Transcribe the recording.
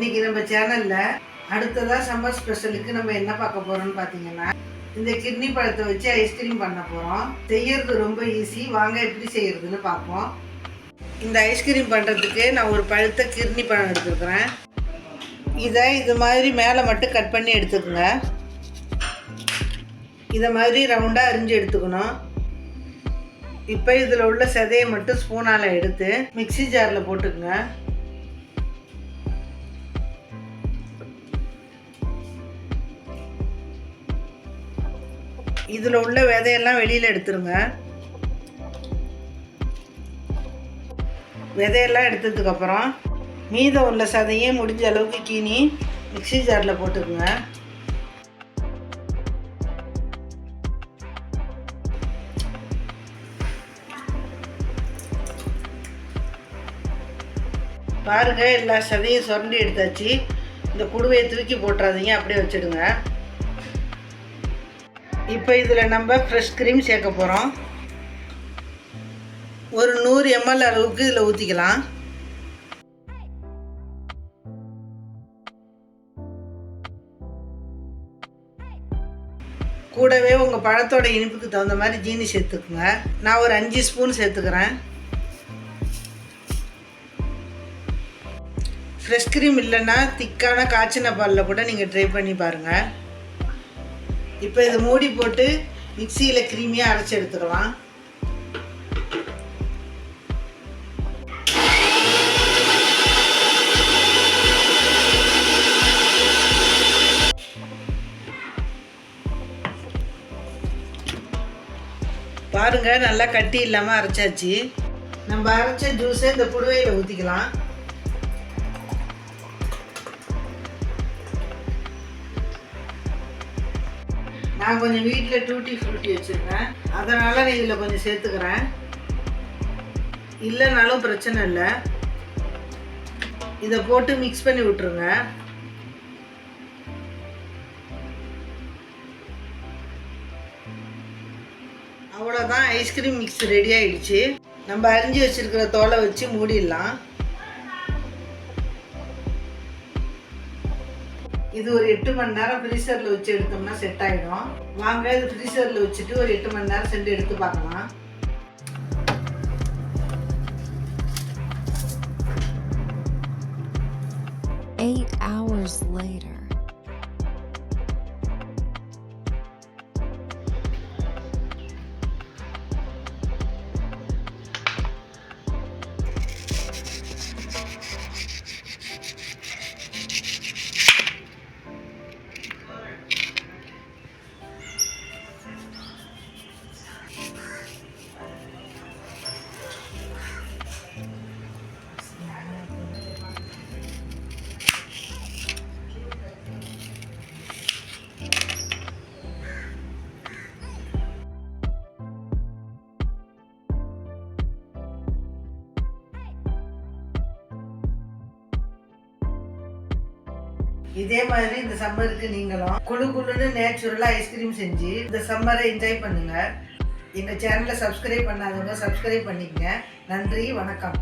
இன்னைக்கு நம்ம சேனல்ல அடுத்ததா சம்மர் ஸ்பெஷலுக்கு நம்ம என்ன பார்க்க போறோம்னு பார்த்தீங்கன்னா, இந்த கிர்னி பழத்தை வச்சு ஐஸ்கிரீம் பண்ண போறோம். செய்யறது ரொம்ப ஈஸி. வாங்க எப்படி செய்யறதுன்னு பார்ப்போம். இந்த ஐஸ்கிரீம் பண்ணுறதுக்கு நான் ஒரு பழுத்த கிர்னி பழம் எடுத்துக்கிறேன். இதை இது மாதிரி மேலே மட்டும் கட் பண்ணி எடுத்துக்கோங்க. இதை மாதிரி ரவுண்டாக அரிஞ்சு எடுத்துக்கணும். இப்போ இதில் உள்ள சதையை மட்டும் ஸ்பூனால் எடுத்து மிக்ஸி ஜாரில் போட்டுக்குங்க. இதில் உள்ள விதையெல்லாம் வெளியில் எடுத்துருங்க. விதையெல்லாம் எடுத்ததுக்கப்புறம் மீதம் உள்ள சதையை முடிஞ்ச அளவுக்கு கீனி மிக்ஸி ஜாரில் போட்டுக்குங்க. பாருங்கள், எல்லா சதையும் சுரண்டி எடுத்தாச்சு. இந்த குடுவையை தூக்கி போட்டுறாதீங்க, அப்படியே வச்சுடுங்க. இப்போ இதில் நம்ம ஃப்ரெஷ் க்ரீம் சேர்க்க போகிறோம். ஒரு 100 ml அளவுக்கு இதில் ஊற்றிக்கலாம். கூடவே உங்கள் பழத்தோட இனிப்புக்கு தகுந்த மாதிரி ஜீனி சேர்த்துக்குங்க. நான் ஒரு 5 ஸ்பூன் சேர்த்துக்கிறேன். ஃப்ரெஷ் க்ரீம் இல்லைன்னா திக்கான காய்ச்சின பாலில் கூட நீங்கள் ட்ரை பண்ணி பாருங்கள். இப்போ இதை மூடி போட்டு மிக்சியில் க்ரீமியாக அரைச்சி எடுத்துக்கலாம். பாருங்கள், நல்லா கட்டி இல்லாமல் அரைச்சாச்சு. நம்ம அரைச்ச ஜூஸை இந்த குடுவையில் ஊற்றிக்கலாம். நான் கொஞ்சம் வீட்டில் டூட்டி ஃப்ரூட்டி வச்சுருக்கேன், அதனால் நான் இதில் கொஞ்சம் சேர்த்துக்கிறேன். இல்லைனாலும் பிரச்சனை இல்லை. இதை போட்டு மிக்ஸ் பண்ணி விட்ருங்க. அவ்வளோதான், ஐஸ்கிரீம் மிக்ஸ் ரெடி ஆகிடுச்சு. நம்ம அரிஞ்சு வச்சுருக்கிற தோலை வச்சு மூடிடலாம். இது ஒரு 8 மணி நேரம் ஃப்ரீசரில் வச்சு எடுத்தோம்னா செட் ஆகிடும். வாங்க, இது ஃப்ரீசரில் வச்சுட்டு ஒரு 8 மணி நேரம் சென்று எடுத்து பார்க்கலாம். Eight hours later. இதே மாதிரி இந்த சம்மருக்கு நீங்களும் குழு குழுன்னு நேச்சுரலாக ஐஸ்கிரீம் செஞ்சு இந்த சம்மரை என்ஜாய் பண்ணுங்கள். எங்கள் சேனலை சப்ஸ்கிரைப் பண்ணாதவங்க சப்ஸ்கிரைப் பண்ணிக்கங்க. நன்றி, வணக்கம்.